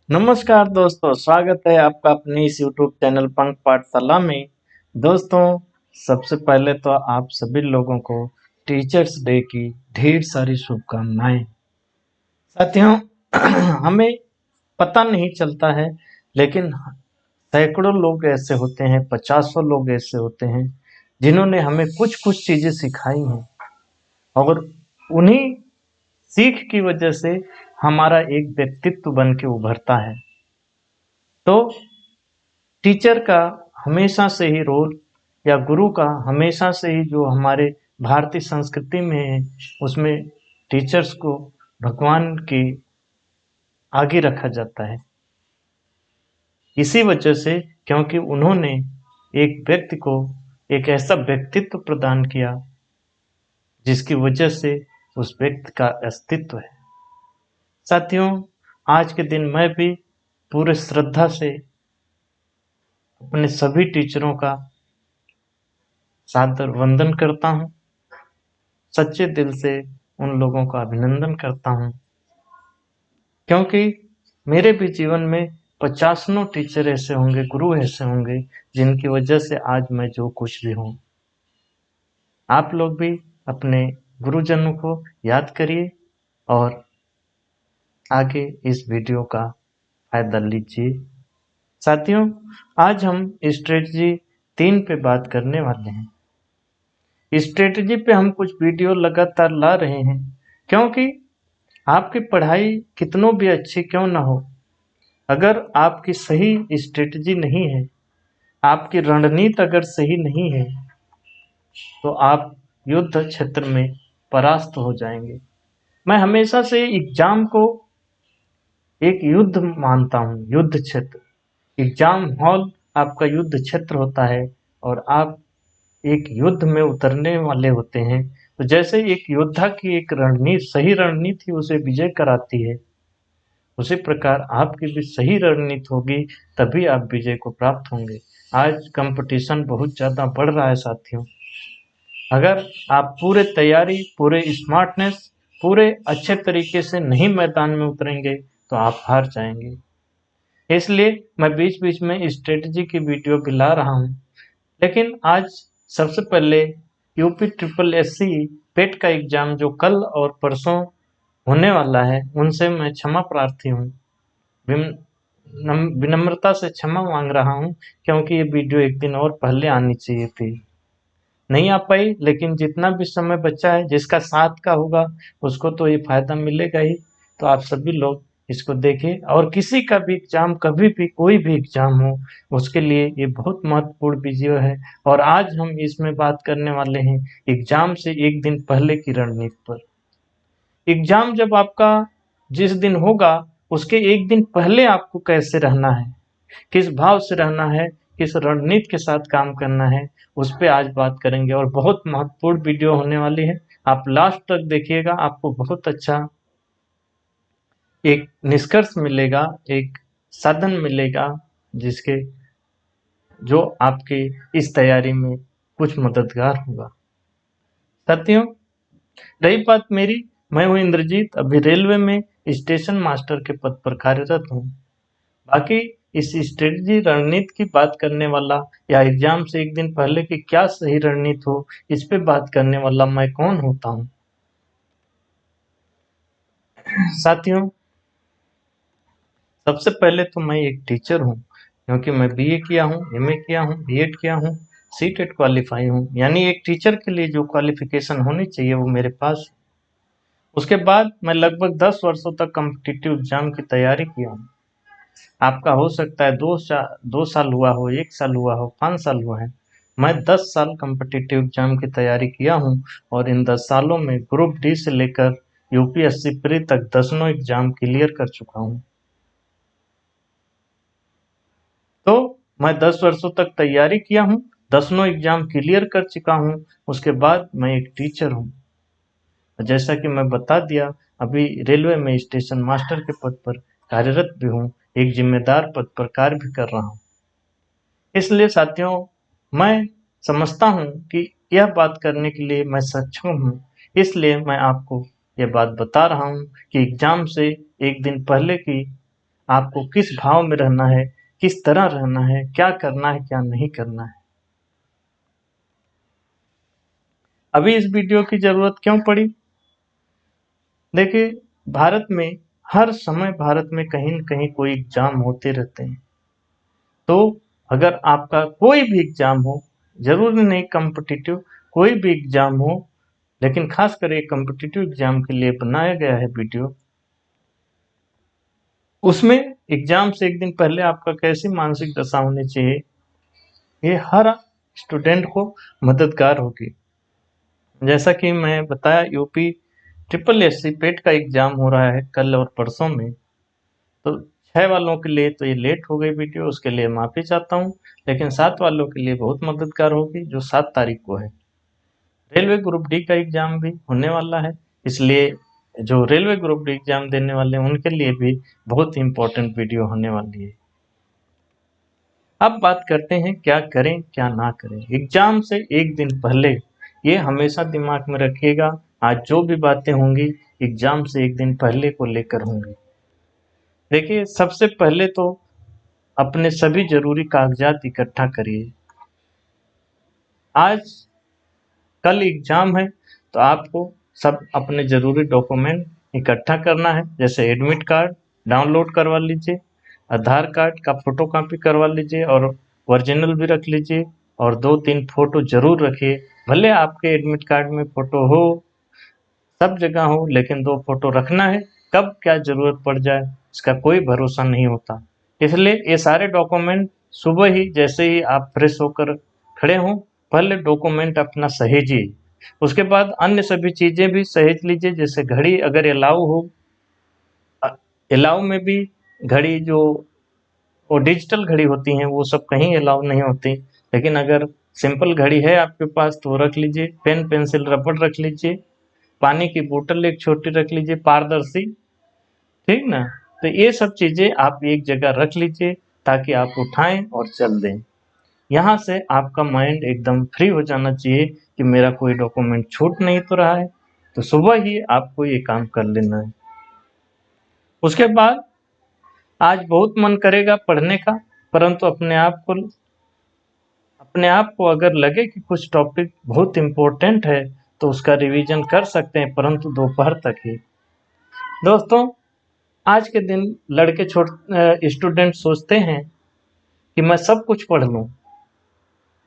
नमस्कार दोस्तों, स्वागत है आपका अपने इस YouTube चैनल पंख पाठशाला में। दोस्तों, सबसे पहले तो आप सभी लोगों को टीचर्स डे की ढेर सारी शुभकामनाएं। साथियों, हमें पता नहीं चलता है, लेकिन सैकड़ों लोग ऐसे होते हैं, पचासों लोग ऐसे होते हैं जिन्होंने हमें कुछ कुछ चीजें सिखाई हैं, और उन्हीं सीख की वजह से हमारा एक व्यक्तित्व बन के उभरता है। तो टीचर का हमेशा से ही रोल, या गुरु का हमेशा से ही जो हमारे भारतीय संस्कृति में है, उसमें टीचर्स को भगवान के आगे रखा जाता है। इसी वजह से, क्योंकि उन्होंने एक व्यक्ति को एक ऐसा व्यक्तित्व प्रदान किया जिसकी वजह से उस व्यक्ति का अस्तित्व है। साथियों, आज के दिन मैं भी पूरे श्रद्धा से अपने सभी टीचरों का सादर वंदन करता हूँ। सच्चे दिल से उन लोगों का अभिनंदन करता हूँ, क्योंकि मेरे भी जीवन में पचासनों टीचर ऐसे होंगे, गुरु ऐसे होंगे जिनकी वजह से आज मैं जो कुछ भी हूँ। आप लोग भी अपने गुरुजनों को याद करिए और आगे इस वीडियो का फायदा लीजिए। साथियों, आज हम स्ट्रेटजी 3 पे बात करने वाले हैं। स्ट्रेटजी पे हम कुछ वीडियो लगातार ला रहे हैं, क्योंकि आपकी पढ़ाई कितनों भी अच्छी क्यों ना हो, अगर आपकी सही स्ट्रेटजी नहीं है, आपकी रणनीति अगर सही नहीं है, तो आप युद्ध क्षेत्र में परास्त हो जाएंगे। मैं हमेशा से एग्जाम को एक युद्ध मानता हूँ, युद्ध क्षेत्र। एग्जाम हॉल आपका युद्ध क्षेत्र होता है, और आप एक युद्ध में उतरने वाले होते हैं। तो जैसे एक योद्धा की एक रणनीति, सही रणनीति उसे विजय कराती है, उसी प्रकार आपकी भी सही रणनीति होगी, तभी आप विजय को प्राप्त होंगे। आज कंपटीशन बहुत ज़्यादा बढ़ रहा है साथियों। अगर आप पूरे तैयारी, पूरे स्मार्टनेस, पूरे अच्छे तरीके से नहीं मैदान में उतरेंगे, तो आप हार जाएंगे। इसलिए मैं बीच बीच में स्ट्रेटजी की वीडियो भी ला रहा हूँ। लेकिन आज सबसे पहले यूपी ट्रिपल एससी पेट का एग्जाम जो कल और परसों होने वाला है, उनसे मैं क्षमा प्रार्थी हूँ, विनम्रता से क्षमा मांग रहा हूँ, क्योंकि ये वीडियो एक दिन और पहले आनी चाहिए थी, नहीं आ पाई। लेकिन जितना भी समय बचा है, जिसका साथ का होगा उसको तो ये फायदा मिलेगा ही। तो आप सभी लोग इसको देखें, और किसी का भी एग्जाम, कभी भी कोई भी एग्जाम हो, उसके लिए ये बहुत महत्वपूर्ण वीडियो है। और आज हम इसमें बात करने वाले हैं एग्जाम से एक दिन पहले की रणनीति पर। एग्जाम जब आपका जिस दिन होगा, उसके एक दिन पहले आपको कैसे रहना है, किस भाव से रहना है, किस रणनीति के साथ काम करना है, उस पे आज बात करेंगे। और बहुत महत्वपूर्ण वीडियो होने वाली है, आप लास्ट तक देखिएगा, आपको बहुत अच्छा एक निष्कर्ष मिलेगा, एक साधन मिलेगा, जिसके जो आपके इस तैयारी में कुछ मददगार होगा। साथियों, रही बात मेरी, मैं हूँ इंद्रजीत, अभी रेलवे में स्टेशन मास्टर के पद पर कार्यरत हूँ। बाकी इस स्ट्रेटजी रणनीति की बात करने वाला, या एग्जाम से एक दिन पहले की क्या सही रणनीति हो, इस पे बात करने वाला मैं कौन होता हूँ। साथियों, सबसे पहले तो मैं एक टीचर हूँ, क्योंकि मैं बीए किया हूँ, एमए किया हूँ, बीएड किया हूँ, सीटेट क्वालिफाई हूँ। यानी एक टीचर के लिए जो क्वालिफिकेशन होनी चाहिए वो मेरे पास है। उसके बाद मैं लगभग 10 वर्षों तक कॉम्पिटिटिव एग्जाम की तैयारी किया हूँ। आपका हो सकता है 2 साल हुआ हो, 1 साल हुआ हो, 5 साल हुआ है। मैं 10 साल कॉम्पिटिटिव एग्जाम की तैयारी किया हूँ, और इन 10 सालों में ग्रुप डी से लेकर यूपीएससी प्री तक दसनों एग्जाम क्लियर कर चुका हूँ। तो मैं 10 वर्षों तक तैयारी किया हूँ, दसनों एग्जाम क्लियर कर चुका हूँ। उसके बाद मैं एक टीचर हूँ। जैसा कि मैं बता दिया, अभी रेलवे में स्टेशन मास्टर के पद पर कार्यरत भी हूँ, एक जिम्मेदार पद पर कार्य भी कर रहा हूँ। इसलिए साथियों, मैं समझता हूँ कि यह बात करने के लिए मैं सक्षम हूँ। इसलिए मैं आपको यह बात बता रहा हूँ कि एग्जाम से एक दिन पहले की आपको किस भाव में रहना है, किस तरह रहना है, क्या करना है, क्या नहीं करना है। अभी इस वीडियो की जरूरत क्यों पड़ी? देखिए, भारत में हर समय भारत में कहीं न कहीं कोई एग्जाम होते रहते हैं। तो अगर आपका कोई भी एग्जाम हो, जरूरी नहीं कॉम्पिटिटिव, कोई भी एग्जाम हो, लेकिन खास कर एक कॉम्पिटिटिव एग्जाम के लिए बनाया गया है वीडियो, उसमें एग्जाम से एक दिन पहले आपका कैसी मानसिक दशा होनी चाहिए, ये हर स्टूडेंट को मददगार होगी। जैसा कि मैं बताया, यूपी ट्रिपल एससी पेट का एग्जाम हो रहा है कल और परसों में, तो 6 वालों के लिए तो ये लेट हो गई वीडियो, उसके लिए माफी चाहता हूँ, लेकिन 7 वालों के लिए बहुत मददगार होगी, जो 7 तारीख को है। रेलवे ग्रुप डी का एग्जाम भी होने वाला है, इसलिए जो रेलवे ग्रुप डी एग्जाम देने वाले हैं उनके लिए भी बहुत इंपॉर्टेंट वीडियो होने वाली है। अब बात करते हैं क्या करें क्या ना करें एग्जाम से एक दिन पहले। ये हमेशा दिमाग में रखिएगा, आज जो भी बातें होंगी एग्जाम से एक दिन पहले को लेकर होंगी। देखिए, सबसे पहले तो अपने सभी जरूरी कागजात इकट्ठा करिए। आज कल एग्जाम है, तो आपको सब अपने जरूरी डॉक्यूमेंट इकट्ठा करना है, जैसे एडमिट कार्ड डाउनलोड करवा लीजिए, आधार कार्ड का फोटो कॉपी करवा लीजिए और ओरिजिनल भी रख लीजिए, और 2-3 फोटो जरूर रखिए। भले आपके एडमिट कार्ड में फोटो हो, सब जगह हो, लेकिन 2 फोटो रखना है। कब क्या जरूरत पड़ जाए इसका कोई भरोसा नहीं होता, इसलिए ये सारे डॉक्यूमेंट सुबह ही जैसे ही आप फ्रेश होकर खड़े हों, पहले डॉक्यूमेंट अपना सहेजिए। उसके बाद अन्य सभी चीजें भी सहेज लीजिए, जैसे घड़ी अगर अलाउ हो, अलाउ में भी घड़ी जो वो डिजिटल घड़ी होती हैं वो सब कहीं अलाउ नहीं होती, लेकिन अगर सिंपल घड़ी है आपके पास तो रख लीजिए। पेन पेंसिल रबड़ रख लीजिए, पानी की बोतल एक छोटी रख लीजिए पारदर्शी, ठीक ना। तो ये सब चीजें आप एक जगह रख लीजिए ताकि आप उठाएं और चल दें। यहाँ से आपका माइंड एकदम फ्री हो जाना चाहिए कि मेरा कोई डॉक्यूमेंट छूट नहीं तो रहा है, तो सुबह ही आपको ये काम कर लेना है। उसके बाद आज बहुत मन करेगा पढ़ने का, परंतु अपने आप को अगर लगे कि कुछ टॉपिक बहुत इम्पोर्टेंट है तो उसका रिवीजन कर सकते हैं, परंतु दोपहर तक ही। दोस्तों, आज के दिन लड़के स्टूडेंट सोचते हैं कि मैं सब कुछ पढ़ लूं,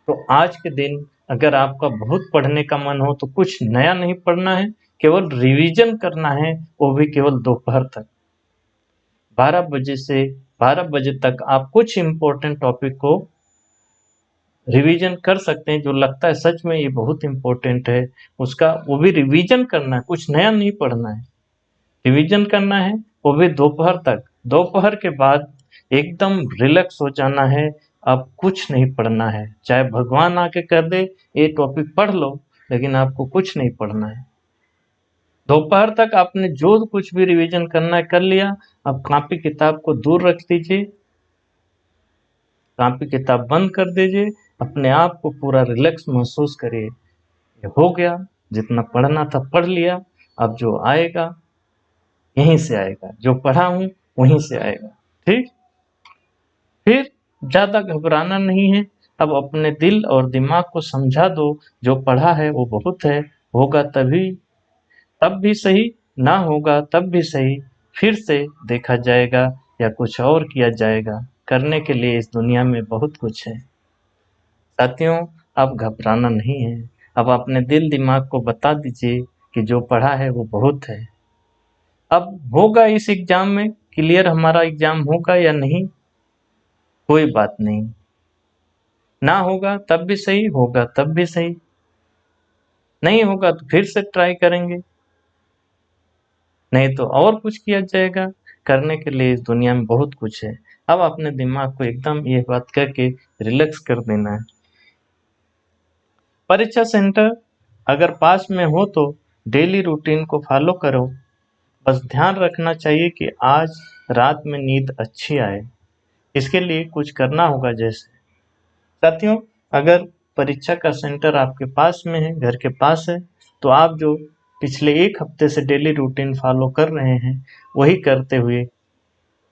तो आज के दिन अगर आपका बहुत पढ़ने का मन हो तो कुछ नया नहीं पढ़ना है, केवल रिवीजन करना है, वो भी केवल दोपहर तक। 12 बजे तक आप कुछ इम्पोर्टेंट टॉपिक को रिवीजन कर सकते हैं, जो लगता है सच में ये बहुत इम्पोर्टेंट है, उसका वो भी रिवीजन करना है, कुछ नया नहीं पढ़ना है, रिवीजन करना है, वो भी दोपहर तक। दोपहर के बाद एकदम रिलैक्स हो जाना है, अब कुछ नहीं पढ़ना है, चाहे भगवान आके कर दे ये टॉपिक पढ़ लो, लेकिन आपको कुछ नहीं पढ़ना है। दोपहर तक आपने जो कुछ भी रिवीजन करना है कर लिया, अब कॉपी किताब को दूर रख दीजिए, कॉपी किताब बंद कर दीजिए, अपने आप को पूरा रिलैक्स महसूस करिए। ये हो गया, जितना पढ़ना था पढ़ लिया, अब जो आएगा यहीं से आएगा, जो पढ़ा हूं वहीं से आएगा, ठीक। फिर ज्यादा घबराना नहीं है, अब अपने दिल और दिमाग को समझा दो जो पढ़ा है वो बहुत है, होगा तभी तब भी सही, ना होगा तब भी सही, फिर से देखा जाएगा या कुछ और किया जाएगा, करने के लिए इस दुनिया में बहुत कुछ है। साथियों, अब घबराना नहीं है, अब अपने दिल दिमाग को बता दीजिए कि जो पढ़ा है वो बहुत है। अब होगा इस एग्जाम में क्लियर, हमारा एग्जाम होगा या नहीं कोई बात नहीं, ना होगा तब भी सही, होगा तब भी सही, नहीं होगा तो फिर से ट्राई करेंगे, नहीं तो और कुछ किया जाएगा, करने के लिए इस दुनिया में बहुत कुछ है। अब अपने दिमाग को एकदम ये बात करके रिलैक्स कर देना है। परीक्षा सेंटर अगर पास में हो तो डेली रूटीन को फॉलो करो, बस ध्यान रखना चाहिए कि आज रात में नींद अच्छी आए, इसके लिए कुछ करना होगा। जैसे साथियों, अगर परीक्षा का सेंटर आपके पास में है, घर के पास है, तो आप जो पिछले 1 हफ्ते से डेली रूटीन फॉलो कर रहे हैं वही करते हुए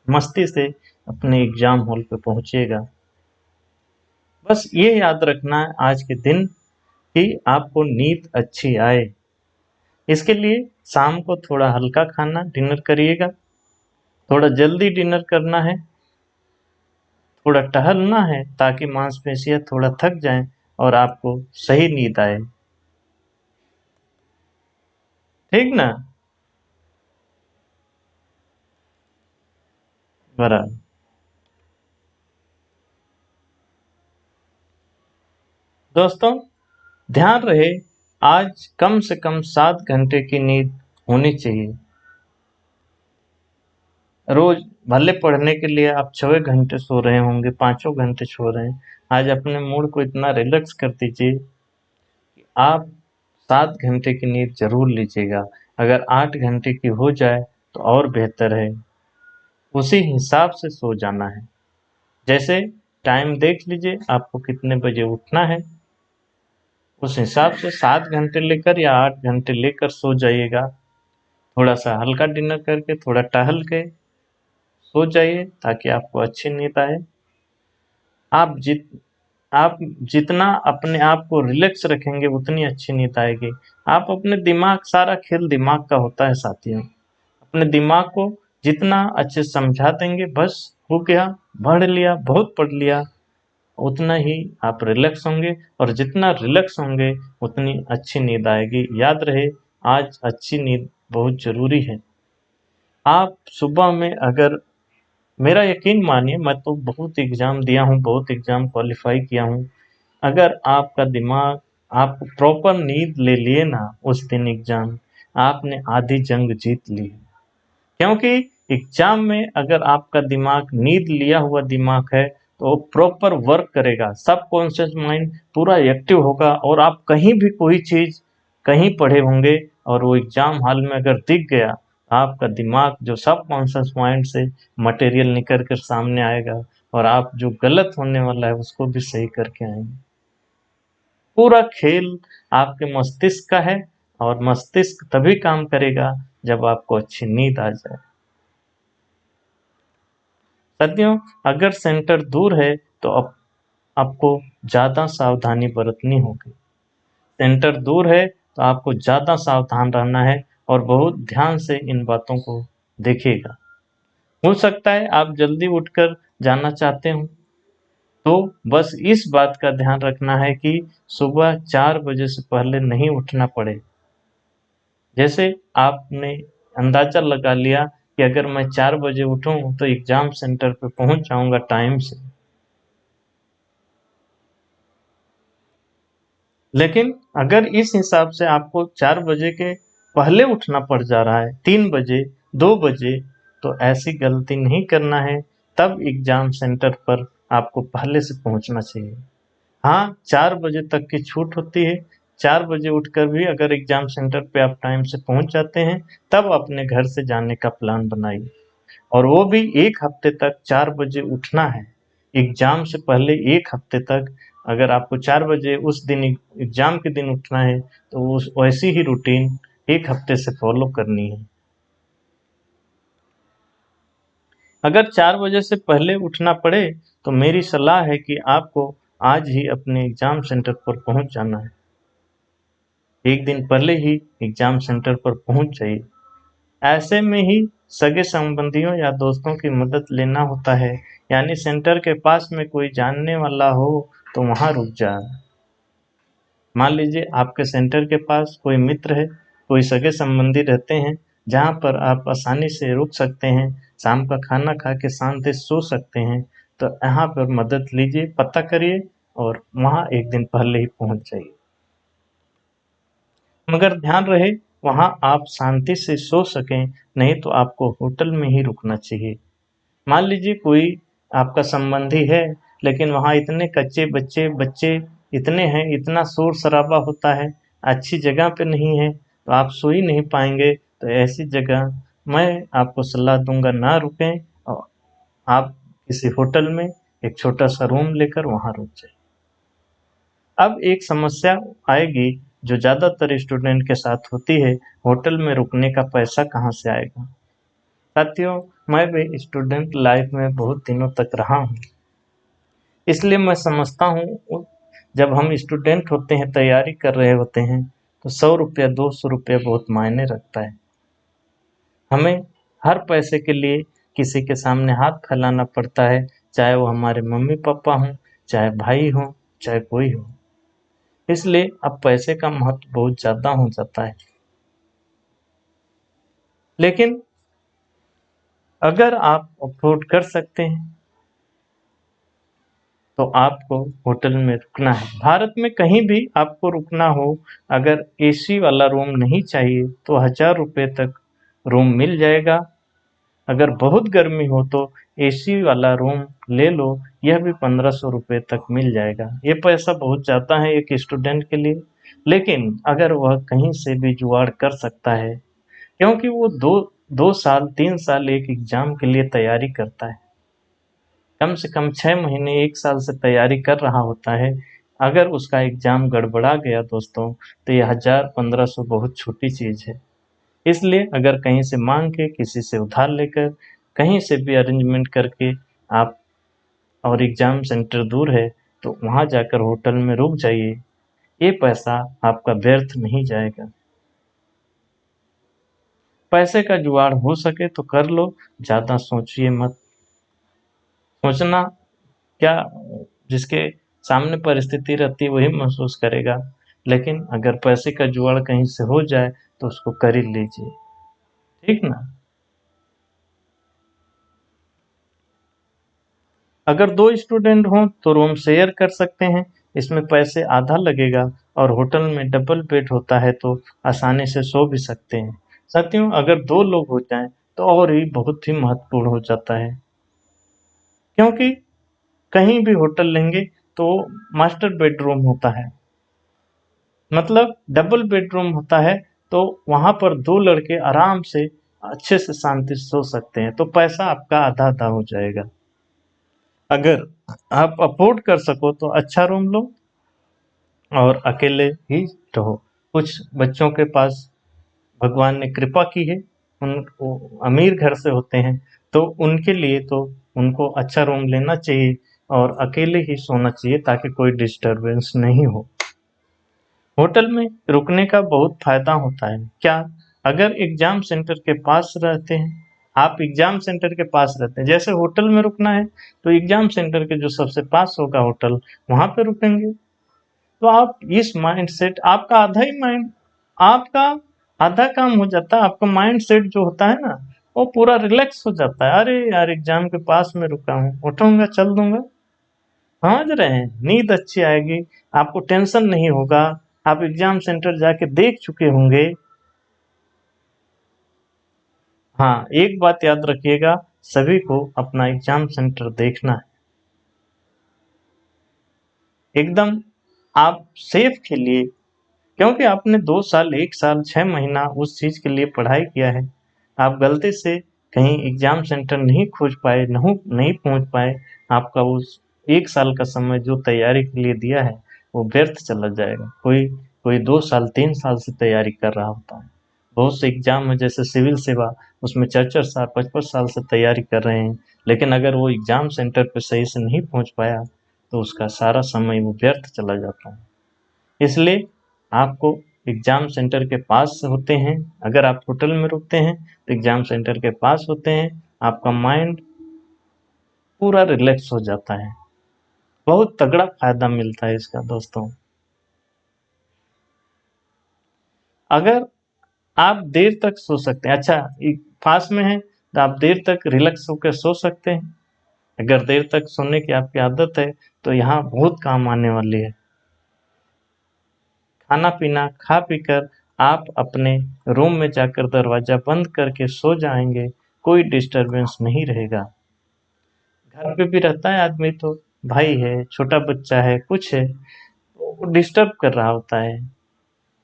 मस्ती से अपने एग्जाम हॉल पे पहुंचिएगा। बस ये याद रखना है आज के दिन कि आपको नींद अच्छी आए। इसके लिए शाम को थोड़ा हल्का खाना डिनर करिएगा, थोड़ा जल्दी डिनर करना है, थोड़ा टहलना है ताकि मांसपेशियां थोड़ा थक जाएं और आपको सही नींद आए। ठीक ना? बराबर। दोस्तों, ध्यान रहे आज कम से कम 7 घंटे की नींद होनी चाहिए। रोज भले पढ़ने के लिए आप 6 घंटे सो रहे होंगे, 5 घंटे सो रहे हैं, आज अपने मूड को इतना रिलैक्स कर दीजिए कि आप 7 घंटे की नींद जरूर लीजिएगा। अगर 8 घंटे की हो जाए तो और बेहतर है। उसी हिसाब से सो जाना है। जैसे टाइम देख लीजिए आपको कितने बजे उठना है, उस हिसाब से 7 घंटे लेकर या 8 घंटे लेकर सो जाइएगा। थोड़ा सा हल्का डिनर करके थोड़ा टहल के सो जाइए ताकि आपको अच्छी नींद आए। आप जित आप जितना अपने आप को रिलैक्स रखेंगे उतनी अच्छी नींद आएगी। आप अपने दिमाग, सारा खेल दिमाग का होता है साथियों। अपने दिमाग को जितना अच्छे समझा देंगे, बस हो गया, पढ़ लिया, बहुत पढ़ लिया, उतना ही आप रिलैक्स होंगे और जितना रिलैक्स होंगे उतनी अच्छी नींद आएगी। याद रहे, आज अच्छी नींद बहुत ज़रूरी है। आप सुबह में अगर, मेरा यकीन मानिए, मैं तो बहुत एग्ज़ाम दिया हूँ, बहुत एग्ज़ाम क्वालिफ़ाई किया हूँ। अगर आपका दिमाग, आप प्रॉपर नींद ले लिए ना उस दिन एग्ज़ाम, आपने आधी जंग जीत ली। क्योंकि एग्जाम में अगर आपका दिमाग नींद लिया हुआ दिमाग है तो वो प्रॉपर वर्क करेगा, सबकॉन्शियस माइंड पूरा एक्टिव होगा और आप कहीं भी कोई चीज कहीं पढ़े होंगे और वो एग्जाम हॉल में अगर दिख गया, आपका दिमाग जो सबकॉन्शियस माइंड से मटेरियल निकल कर सामने आएगा और आप जो गलत होने वाला है उसको भी सही करके आएंगे। पूरा खेल आपके मस्तिष्क का है और मस्तिष्क तभी काम करेगा जब आपको अच्छी नींद आ जाए। साथियों, अगर सेंटर दूर है तो आपको ज़्यादा सावधानी बरतनी होगी। सेंटर दूर है तो आपको ज़्यादा सावधान रहना है और बहुत ध्यान से इन बातों को देखिएगा। हो सकता है आप जल्दी उठकर जाना चाहते हो, तो बस इस बात का ध्यान रखना है कि सुबह 4 बजे से पहले नहीं उठना पड़े। जैसे आपने अंदाजा लगा लिया कि अगर मैं 4 बजे उठूं तो एग्जाम सेंटर पे पहुंच जाऊंगा टाइम से। लेकिन अगर इस हिसाब से आपको 4 बजे के पहले उठना पड़ जा रहा है, 3 बजे, 2 बजे, तो ऐसी गलती नहीं करना है। तब एग्जाम सेंटर पर आपको पहले से पहुंचना चाहिए। हाँ, 4 बजे तक की छूट होती है। 4 बजे उठकर भी अगर एग्जाम सेंटर पे आप टाइम से पहुंच जाते हैं, तब अपने घर से जाने का प्लान बनाइए। और वो भी 1 हफ्ते तक 4 बजे उठना है। एग्जाम से पहले 1 हफ्ते तक अगर आपको 4 बजे उस दिन एग्जाम के दिन उठना है तो उस वैसी ही रूटीन 1 हफ्ते से फॉलो करनी है। अगर 4 बजे से पहले उठना पड़े तो मेरी सलाह है कि आपको आज ही अपने एग्जाम सेंटर पर पहुंच जाना है। एक दिन पहले ही एग्जाम सेंटर पर पहुंच जाइए। ऐसे में ही सगे संबंधियों या दोस्तों की मदद लेना होता है। यानी सेंटर के पास में कोई जानने वाला हो तो वहां रुक जा। मान लीजिए आपके सेंटर के पास कोई मित्र है, कोई सगे संबंधी रहते हैं जहां पर आप आसानी से रुक सकते हैं, शाम का खाना खा के शांति से सो सकते हैं, तो यहाँ पर मदद लीजिए, पता करिए और वहां एक दिन पहले ही पहुंच जाइए। मगर ध्यान रहे वहां आप शांति से सो सकें, नहीं तो आपको होटल में ही रुकना चाहिए। मान लीजिए कोई आपका संबंधी है लेकिन वहां इतने कच्चे बच्चे बच्चे इतने हैं, इतना शोर शराबा होता है, अच्छी जगह पे नहीं है तो आप सो ही नहीं पाएंगे। तो ऐसी जगह मैं आपको सलाह दूंगा ना रुकें और आप किसी होटल में एक छोटा सा रूम लेकर वहां रुक जाए। अब एक समस्या आएगी जो ज़्यादातर स्टूडेंट के साथ होती है, होटल में रुकने का पैसा कहाँ से आएगा? साथियों, मैं भी स्टूडेंट लाइफ में बहुत दिनों तक रहा हूँ, इसलिए मैं समझता हूँ जब हम स्टूडेंट होते हैं, तैयारी कर रहे होते हैं, तो 100 रुपया 200 रुपया बहुत मायने रखता है। हमें हर पैसे के लिए किसी के सामने हाथ फैलाना पड़ता है, चाहे वो हमारे मम्मी पापा हों, चाहे भाई हों, चाहे कोई हो। इसलिए अब पैसे का महत्व बहुत ज़्यादा हो जाता है। लेकिन अगर आप अफोर्ड कर सकते हैं तो आपको होटल में रुकना है। भारत में कहीं भी आपको रुकना हो, अगर एसी वाला रूम नहीं चाहिए तो 1000 रुपये तक रूम मिल जाएगा। अगर बहुत गर्मी हो तो एसी वाला रूम ले लो, यह भी 1500 रुपये तक मिल जाएगा। ये पैसा बहुत ज़्यादा है एक स्टूडेंट के लिए, लेकिन अगर वह कहीं से भी जुगाड़ कर सकता है, क्योंकि वो दो दो साल 3 साल एक एग्जाम के लिए तैयारी करता है, कम से कम 6 महीने 1 साल से तैयारी कर रहा होता है। अगर उसका एग्जाम गड़बड़ा गया दोस्तों, तो ये 1000 1500 बहुत छोटी चीज़ है। इसलिए अगर कहीं से मांग के, किसी से उधार लेकर, कहीं से भी अरेंजमेंट करके आप, और एग्जाम सेंटर दूर है तो वहाँ जाकर होटल में रुक जाइए। ये पैसा आपका व्यर्थ नहीं जाएगा। पैसे का जुगाड़ हो सके तो कर लो, ज़्यादा सोचिए मत। सोचना क्या, जिसके सामने परिस्थिति रहती है वही महसूस करेगा। लेकिन अगर पैसे का जुगाड़ कहीं से हो जाए तो उसको कर ही लीजिए, ठीक ना। अगर 2 स्टूडेंट हों तो रूम शेयर कर सकते हैं, इसमें पैसे आधा लगेगा, और होटल में डबल बेड होता है तो आसानी से सो भी सकते हैं। साथियों, अगर 2 लोग हो जाएं तो और ही बहुत ही महत्वपूर्ण हो जाता है, क्योंकि कहीं भी होटल लेंगे तो मास्टर बेडरूम होता है, मतलब डबल बेडरूम होता है, तो वहां पर 2 लड़के आराम से अच्छे से शांति से सो सकते हैं, तो पैसा आपका आधा आधा हो जाएगा। अगर आप अफोर्ड कर सको तो अच्छा रूम लो और अकेले ही रहो। कुछ बच्चों के पास भगवान ने कृपा की है, उन वो अमीर घर से होते हैं, तो उनके लिए तो उनको अच्छा रूम लेना चाहिए और अकेले ही सोना चाहिए, ताकि कोई डिस्टरबेंस नहीं हो। होटल में रुकने का बहुत फायदा होता है। क्या, अगर एग्जाम सेंटर के पास रहते हैं, आप एग्जाम सेंटर के पास रहते हैं, जैसे होटल में रुकना है तो एग्जाम सेंटर के जो सबसे पास होगा होटल, वहां पे रुकेंगे। तो आप इस माइंड सेट, आपका आधा ही माइंड, आपका आधा काम हो जाता है। आपका माइंड सेट जो होता है ना, वो पूरा रिलैक्स हो जाता है। अरे यार, एग्जाम के पास में रुका हूँ, उठूंगा चल दूंगा। समझ रहे हैं, नींद अच्छी आएगी, आपको टेंशन नहीं होगा। आप एग्जाम सेंटर जाके देख चुके होंगे। हाँ, एक बात याद रखिएगा, सभी को अपना एग्जाम सेंटर देखना है, एकदम आप सेफ के लिए, क्योंकि आपने 2 साल 1 साल 6 महीना उस चीज के लिए पढ़ाई किया है। आप गलती से कहीं एग्जाम सेंटर नहीं खोज पाए, नहीं पहुंच पाए, आपका उस 1 साल का समय जो तैयारी के लिए दिया है वो व्यर्थ चला जाएगा। कोई कोई 2 साल 3 साल से तैयारी कर रहा होता है। बहुत से एग्जाम है जैसे सिविल सेवा, उसमें 4 4 साल 5 5 साल से तैयारी कर रहे हैं, लेकिन अगर वो एग्जाम सेंटर पे सही से नहीं पहुंच पाया तो उसका सारा समय वो व्यर्थ चला जाता है। इसलिए आपको एग्जाम सेंटर के पास होते हैं, अगर आप होटल में रुकते हैं तो एग्जाम सेंटर के पास होते हैं, आपका माइंड पूरा रिलैक्स हो जाता है। बहुत तगड़ा फायदा मिलता है इसका दोस्तों। अगर आप देर तक सो सकते हैं, अच्छा पास में है तो आप देर तक रिलैक्स होकर सो सकते हैं। अगर देर तक सोने की आपकी आदत है तो यहाँ बहुत काम आने वाली है। खाना पीना खा पीकर आप अपने रूम में जाकर दरवाजा बंद करके सो जाएंगे, कोई डिस्टरबेंस नहीं रहेगा। घर पे भी रहता है आदमी तो, भाई है, छोटा बच्चा है, कुछ है, तो वो डिस्टर्ब कर रहा होता है,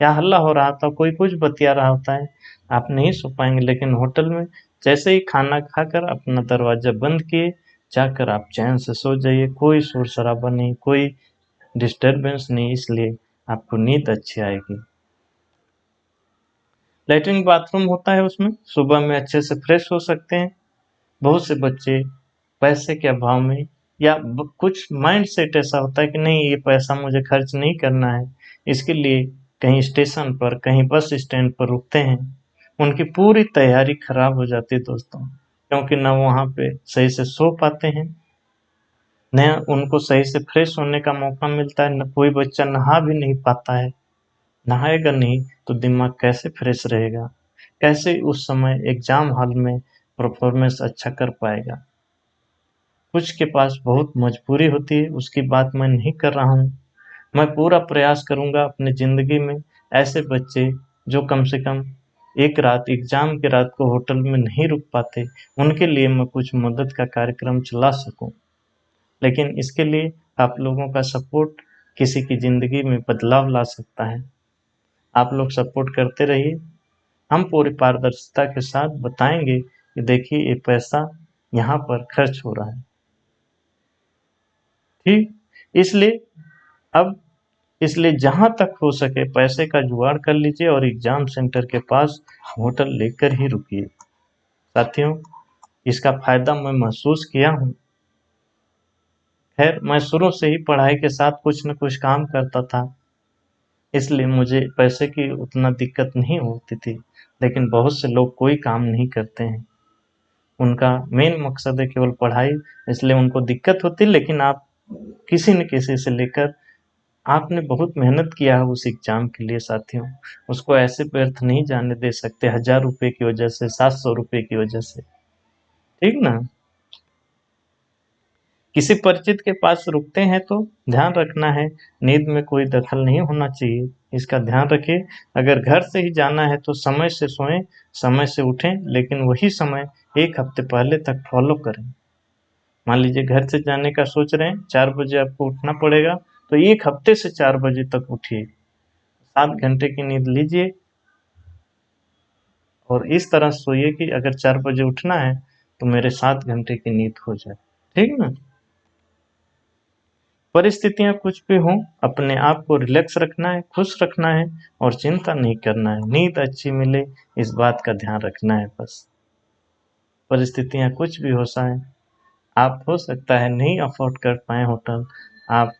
या हल्ला हो रहा था, कोई कुछ बतिया रहा होता है, आप नहीं सो पाएंगे। लेकिन होटल में जैसे ही खाना खाकर अपना दरवाजा बंद किए, जाकर आप चैन से सो जाइए, कोई शोर शराबा नहीं, कोई डिस्टरबेंस नहीं, इसलिए आपको नींद अच्छी आएगी। लैट्रिन बाथरूम होता है उसमें, सुबह में अच्छे से फ्रेश हो सकते हैं। बहुत से बच्चे पैसे के अभाव में या कुछ माइंड सेट ऐसा होता है कि नहीं, ये पैसा मुझे खर्च नहीं करना है, इसके लिए कहीं स्टेशन पर, कहीं बस स्टैंड पर रुकते हैं। उनकी पूरी तैयारी खराब हो जाती है दोस्तों, क्योंकि न वहाँ पे सही से सो पाते हैं, न उनको सही से फ्रेश होने का मौका मिलता है, न कोई बच्चा नहा भी नहीं पाता है। नहाएगा नहीं तो दिमाग कैसे फ्रेश रहेगा, कैसे उस समय एग्जाम हॉल में परफॉर्मेंस अच्छा कर पाएगा। कुछ के पास बहुत मजबूरी होती है, उसकी बात मैं नहीं कर रहा हूँ। मैं पूरा प्रयास करूंगा अपनी जिंदगी में ऐसे बच्चे जो कम से कम एक रात, एग्जाम की रात को होटल में नहीं रुक पाते, उनके लिए मैं कुछ मदद का कार्यक्रम चला सकूं। लेकिन इसके लिए आप लोगों का सपोर्ट किसी की जिंदगी में बदलाव ला सकता है। आप लोग सपोर्ट करते रहिए, हम पूरी पारदर्शिता के साथ बताएंगे कि देखिए ये पैसा यहाँ पर खर्च हो रहा है। ठीक, इसलिए अब इसलिए जहां तक हो सके पैसे का जुगाड़ कर लीजिए और एग्जाम सेंटर के पास होटल लेकर ही रुकिए। साथियों, इसका फायदा मैं महसूस किया हूँ। खैर, मैं शुरू से ही पढ़ाई के साथ कुछ न कुछ काम करता था, इसलिए मुझे पैसे की उतना दिक्कत नहीं होती थी। लेकिन बहुत से लोग कोई काम नहीं करते हैं, उनका मेन मकसद है केवल पढ़ाई, इसलिए उनको दिक्कत होती है। लेकिन आप किसी न किसी से लेकर, आपने बहुत मेहनत किया है उस एग्जाम के लिए साथियों, उसको ऐसे व्यर्थ नहीं जाने दे सकते 1000 रुपए की वजह से, 700 रुपए की वजह से। ठीक ना। किसी परिचित के पास रुकते हैं तो ध्यान रखना है, नींद में कोई दखल नहीं होना चाहिए, इसका ध्यान रखिए। अगर घर से ही जाना है तो समय से सोएं, समय से उठें, लेकिन वही समय एक हफ्ते पहले तक फॉलो करें। मान लीजिए घर से जाने का सोच रहे हैं, 4 बजे आपको उठना पड़ेगा, तो एक हफ्ते से 4 बजे तक उठिए, 7 घंटे की नींद लीजिए और इस तरह सोइए कि अगर 4 बजे उठना है तो मेरे 7 घंटे की नींद हो जाए। ठीक ना। परिस्थितियां कुछ भी हों, अपने आप को रिलैक्स रखना है, खुश रखना है और चिंता नहीं करना है, नींद अच्छी मिले इस बात का ध्यान रखना है बस। परिस्थितियां कुछ भी हो जाए, आप हो सकता है नहीं अफोर्ड कर पाए होटल, आप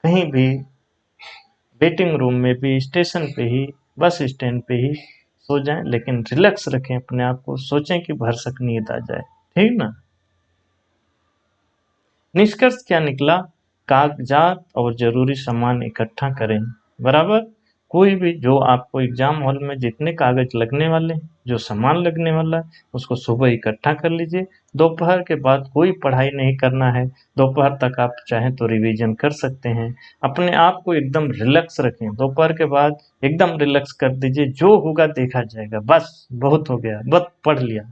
कहीं भी वेटिंग रूम में भी, स्टेशन पे ही, बस स्टैंड पे ही सो जाएं, लेकिन रिलैक्स रखें अपने आप को, सोचें कि भरसक नींद आ जाए। ठीक ना। निष्कर्ष क्या निकला, कागजात और जरूरी सामान इकट्ठा करें। बराबर, कोई भी जो आपको एग्जाम हॉल में जितने कागज लगने वाले हैं, जो सामान लगने वाला है, उसको सुबह इकट्ठा कर लीजिए। दोपहर के बाद कोई पढ़ाई नहीं करना है, दोपहर तक आप चाहें तो रिवीजन कर सकते हैं। अपने आप को एकदम रिलैक्स रखें, दोपहर के बाद एकदम रिलैक्स कर दीजिए, जो होगा देखा जाएगा, बस बहुत हो गया, बस पढ़ लिया।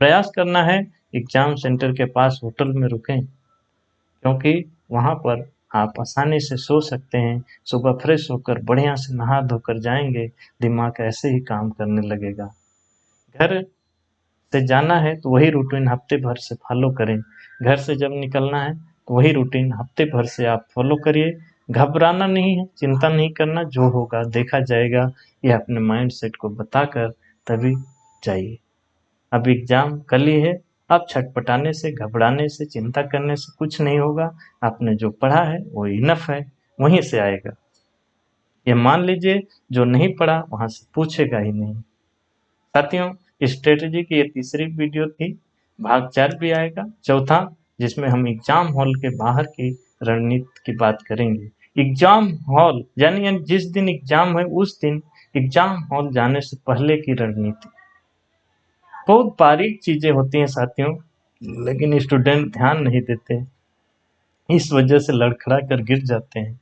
प्रयास करना है एग्जाम सेंटर के पास होटल में रुकें, क्योंकि वहाँ पर आप आसानी से सो सकते हैं, सुबह फ्रेश होकर बढ़िया से नहा धोकर जाएंगे, दिमाग ऐसे ही काम करने लगेगा। घर से जाना है तो वही रूटीन हफ्ते भर से फॉलो करें, घर से जब निकलना है तो वही रूटीन हफ्ते भर से आप फॉलो करिए। घबराना नहीं है, चिंता नहीं करना, जो होगा देखा जाएगा, ये अपने माइंड सेट को बताकर तभी जाइए। अब एग्जाम कल ही है, अब छटपटाने से, घबराने से, चिंता करने से कुछ नहीं होगा। आपने जो पढ़ा है वो इनफ है, वहीं से आएगा। ये मान लीजिए जो नहीं पढ़ा वहां से पूछेगा ही नहीं। साथियों, स्ट्रेटेजी की ये तीसरी वीडियो थी, भाग 4 भी आएगा, चौथा, जिसमें हम एग्जाम हॉल के बाहर की रणनीति की बात करेंगे। एग्जाम हॉल यानी जिस दिन एग्जाम है उस दिन एग्जाम हॉल जाने से पहले की रणनीति। बहुत बारीक चीजें होती हैं साथियों, लेकिन स्टूडेंट ध्यान नहीं देते, इस वजह से लड़खड़ा कर गिर जाते हैं।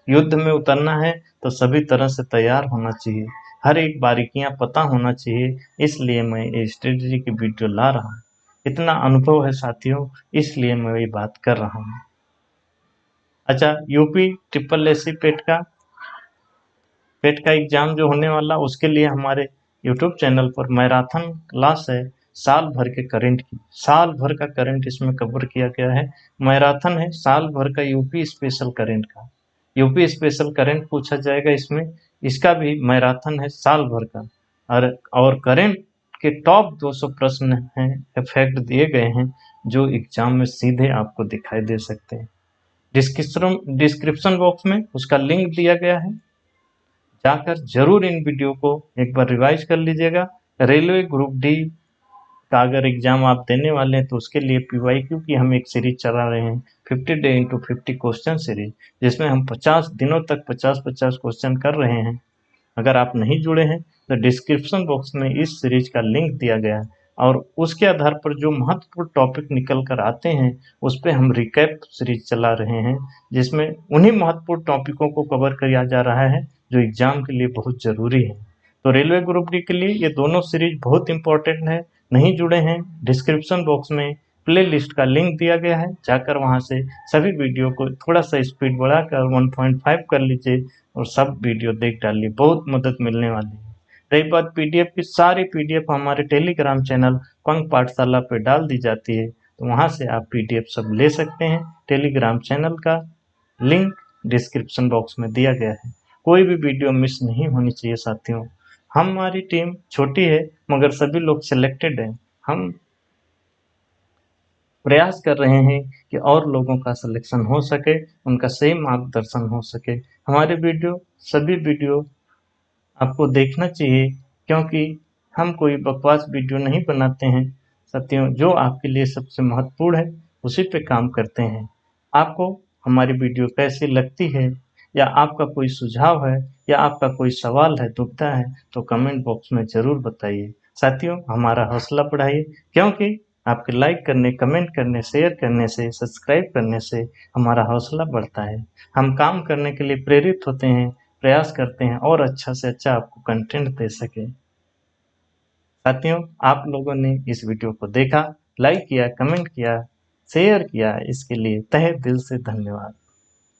युद्ध में उतरना है तो सभी तरह से तैयार होना चाहिए, हर एक बारीकियां पता होना चाहिए, इसलिए मैं ये स्ट्रेटजी की वीडियो ला रहा हूँ। इतना अनुभव है साथियों, इसलिए मैं ये बात कर रहा हूँ। अच्छा, यूपी ट्रिपल एससी पेट का एग्जाम जो होने वाला, उसके लिए हमारे यूट्यूब चैनल पर मैराथन क्लास है, साल भर के करंट की, साल भर का करंट इसमें कवर किया गया है। मैराथन है साल भर का यूपी स्पेशल करंट का, यूपी स्पेशल करंट पूछा जाएगा इसमें, इसका भी मैराथन है साल भर का। और करंट के टॉप 200 प्रश्न हैं, इफेक्ट दिए गए हैं, जो एग्जाम में सीधे आपको दिखाई दे सकते हैं। डिस्क्रिप्शन बॉक्स में उसका लिंक दिया गया है, जाकर जरूर इन वीडियो को एक बार रिवाइज कर लीजिएगा। रेलवे ग्रुप डी का अगर एग्जाम आप देने वाले हैं तो उसके लिए पीवाईक्यू की हम एक सीरीज चला रहे हैं, 50 डे इंटू 50 क्वेश्चन सीरीज, जिसमें हम 50 दिनों तक 50-50 क्वेश्चन कर रहे हैं। अगर आप नहीं जुड़े हैं तो डिस्क्रिप्शन बॉक्स में इस सीरीज का लिंक दिया गया है, और उसके आधार पर जो महत्वपूर्ण टॉपिक निकल कर आते हैं उस पर हम रिकैप सीरीज चला रहे हैं, जिसमें उन्हीं महत्वपूर्ण टॉपिकों को कवर किया जा रहा है जो एग्जाम के लिए बहुत जरूरी है। तो रेलवे ग्रुप डी के लिए ये दोनों सीरीज बहुत इंपॉर्टेंट है। नहीं जुड़े हैं, डिस्क्रिप्शन बॉक्स में प्ले लिस्ट का लिंक दिया गया है, जाकर वहां से सभी वीडियो को थोड़ा सा स्पीड बढ़ाकर 1.5 कर लीजिए और सब वीडियो देख डालिए, बहुत मदद मिलने वाली है। रही बात पीडीएफ की, सारी पीडीएफ हमारे टेलीग्राम चैनल पंख पाठशाला पे डाल दी जाती है, तो वहां से आप पीडीएफ सब ले सकते हैं। टेलीग्राम चैनल का लिंक डिस्क्रिप्शन बॉक्स में दिया गया है। कोई भी वीडियो मिस नहीं होनी चाहिए साथियों। हमारी टीम छोटी है मगर सभी लोग सिलेक्टेड हैं। हम प्रयास कर रहे हैं कि और लोगों का सिलेक्शन हो सके, उनका सही मार्गदर्शन हो सके। हमारे सभी वीडियो आपको देखना चाहिए, क्योंकि हम कोई बकवास वीडियो नहीं बनाते हैं साथियों। जो आपके लिए सबसे महत्वपूर्ण है उसी पे काम करते हैं। आपको हमारी वीडियो कैसी लगती है, या आपका कोई सुझाव है, या आपका कोई सवाल है, दुविधा है, तो कमेंट बॉक्स में जरूर बताइए साथियों। हमारा हौसला बढ़ाइए, क्योंकि आपके लाइक करने, कमेंट करने, शेयर करने से, सब्सक्राइब करने से हमारा हौसला बढ़ता है। हम काम करने के लिए प्रेरित होते हैं, प्रयास करते हैं और अच्छा से अच्छा आपको कंटेंट दे सके। साथियों, आप लोगों ने इस वीडियो को देखा, लाइक किया, कमेंट किया, शेयर किया, इसके लिए तहे दिल से धन्यवाद।